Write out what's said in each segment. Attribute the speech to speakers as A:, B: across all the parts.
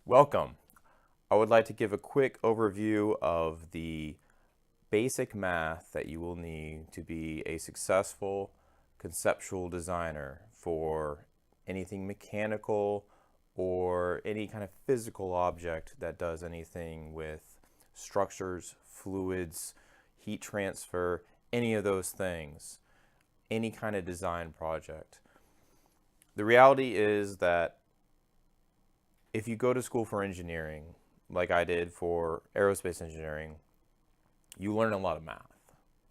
A: Welcome. I would like to give a quick overview of the basic math that you will need to be a successful conceptual designer for anything mechanical or any kind of physical object that does anything with structures, fluids, heat transfer, any of those things, any kind of design project. The reality is that if you go to school for engineering, like I did for aerospace engineering, you learn a lot of math.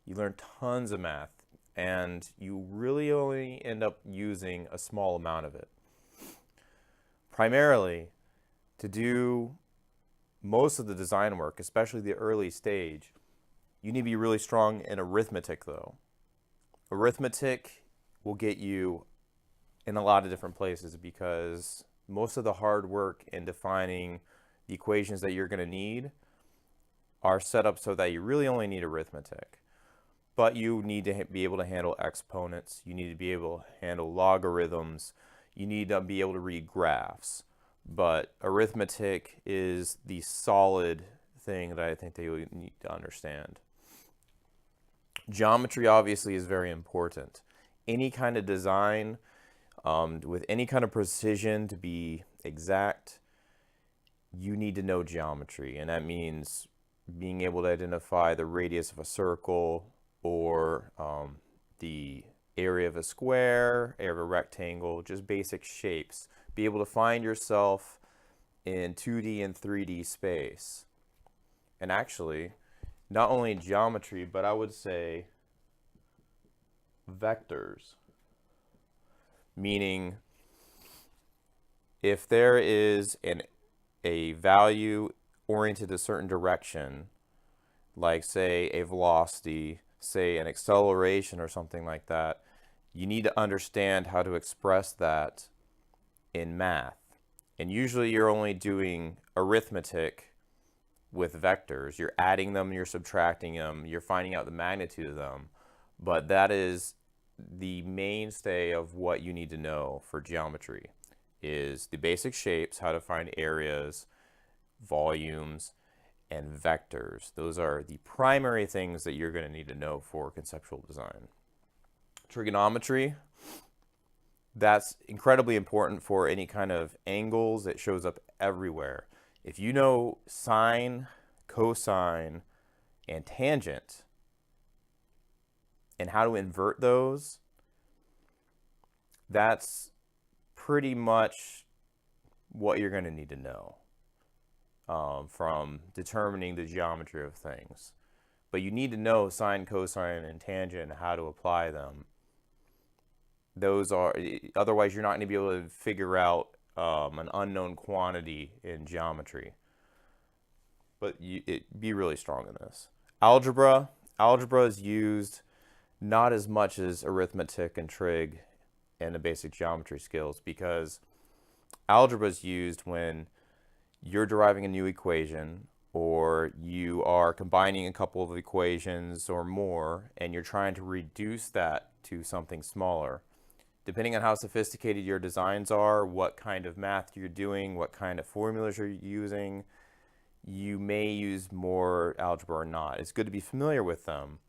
A: You learn tons of math, and you really only end up using a small amount of it. Primarily, to do most of the design work, especially the early stage, you need to be really strong in arithmetic, though. Arithmetic will get you in a lot of different places because most of the hard work in defining the equations that you're going to need are set up so that you really only need arithmetic. But you need to be able to handle exponents. You need to be able to handle logarithms. You need to be able to read graphs. But arithmetic is the solid thing that I think that you need to understand. Geometry obviously is very important. Any kind of design with any kind of precision to be exact, you need to know geometry. And that means being able to identify the radius of a circle or the area of a square, area of a rectangle, just basic shapes. Be able to find yourself in 2D and 3D space. And actually, not only geometry, but I would say vectors. Meaning, if there is a value oriented a certain direction, like say a velocity, say an acceleration or something like that, you need to understand how to express that in math. And usually you're only doing arithmetic with vectors. You're adding them, you're subtracting them, you're finding out the magnitude of them. But that is the mainstay of what you need to know for geometry is the basic shapes, how to find areas, volumes, and vectors. Those are the primary things that you're going to need to know for conceptual design. Trigonometry, that's incredibly important for any kind of angles. It shows up everywhere. If you know sine, cosine, and tangent, and how to invert those, that's pretty much what you're going to need to know from determining the geometry of things. But you need to know sine, cosine, and tangent and how to apply them. Those are, otherwise you're not going to be able to figure out an unknown quantity in geometry. But be really strong in this. Algebra is used not as much as arithmetic and trig and the basic geometry skills, because algebra is used when you're deriving a new equation or you are combining a couple of equations or more and you're trying to reduce that to something smaller. Depending on how sophisticated your designs are, what kind of math you're doing, what kind of formulas you're using, you may use more algebra or not. It's good to be familiar with them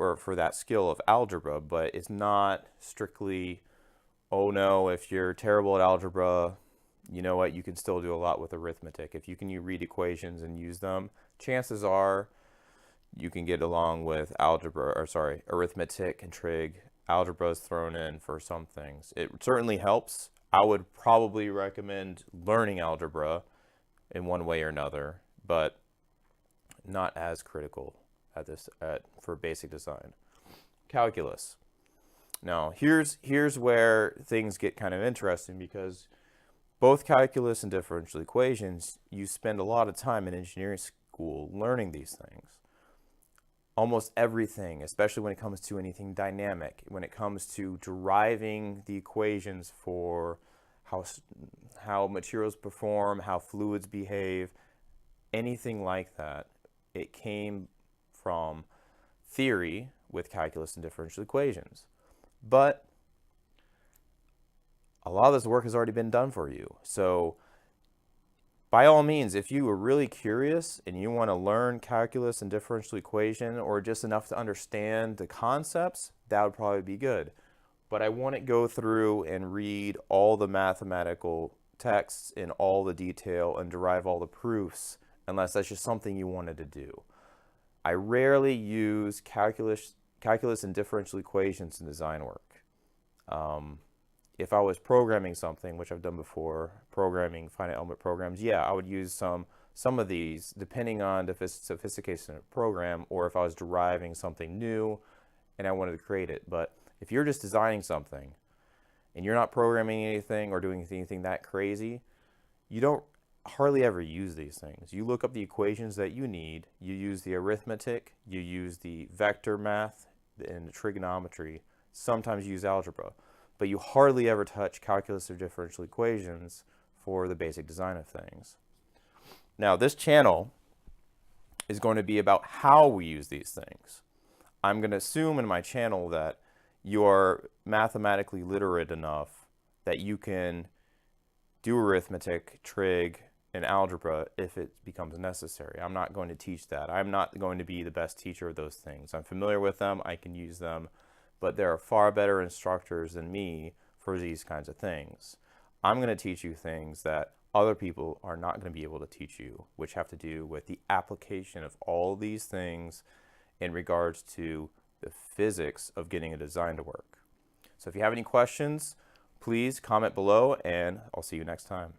A: or for that skill of algebra, but it's not strictly, oh no, if you're terrible at algebra, you know what, you can still do a lot with arithmetic. If you can read equations and use them, chances are you can get along with arithmetic and trig. Algebra is thrown in for some things. It certainly helps. I would probably recommend learning algebra in one way or another, but not as critical for basic design. Calculus. Now, here's where things get kind of interesting, because both calculus and differential equations, you spend a lot of time in engineering school learning these things. Almost everything, especially when it comes to anything dynamic, when it comes to deriving the equations for how materials perform, how fluids behave, anything like that, it came from theory with calculus and differential equations. But a lot of this work has already been done for you. So By all means, if you are really curious and you want to learn calculus and differential equation or just enough to understand the concepts, that would probably be good. But I wouldn't go through and read all the mathematical texts in all the detail and derive all the proofs unless that's just something you wanted to do. I rarely use calculus and differential equations in design work. If I was programming something, which I've done before, programming finite element programs, yeah, I would use some of these depending on the sophistication of the program, or if I was deriving something new and I wanted to create it. But if you're just designing something and you're not programming anything or doing anything that crazy, you don't hardly ever use these things. You look up the equations that you need, you use the arithmetic, you use the vector math and the trigonometry, sometimes you use algebra, but you hardly ever touch calculus or differential equations for the basic design of things. Now, this channel is going to be about how we use these things. I'm going to assume in my channel that you're mathematically literate enough that you can do arithmetic, trig, and algebra if it becomes necessary. I'm not going to teach that. I'm not going to be the best teacher of those things. I'm familiar with them, I can use them, but there are far better instructors than me for these kinds of things. I'm going to teach you things that other people are not going to be able to teach you, which have to do with the application of all these things in regards to the physics of getting a design to work. So if you have any questions, please comment below, and I'll see you next time.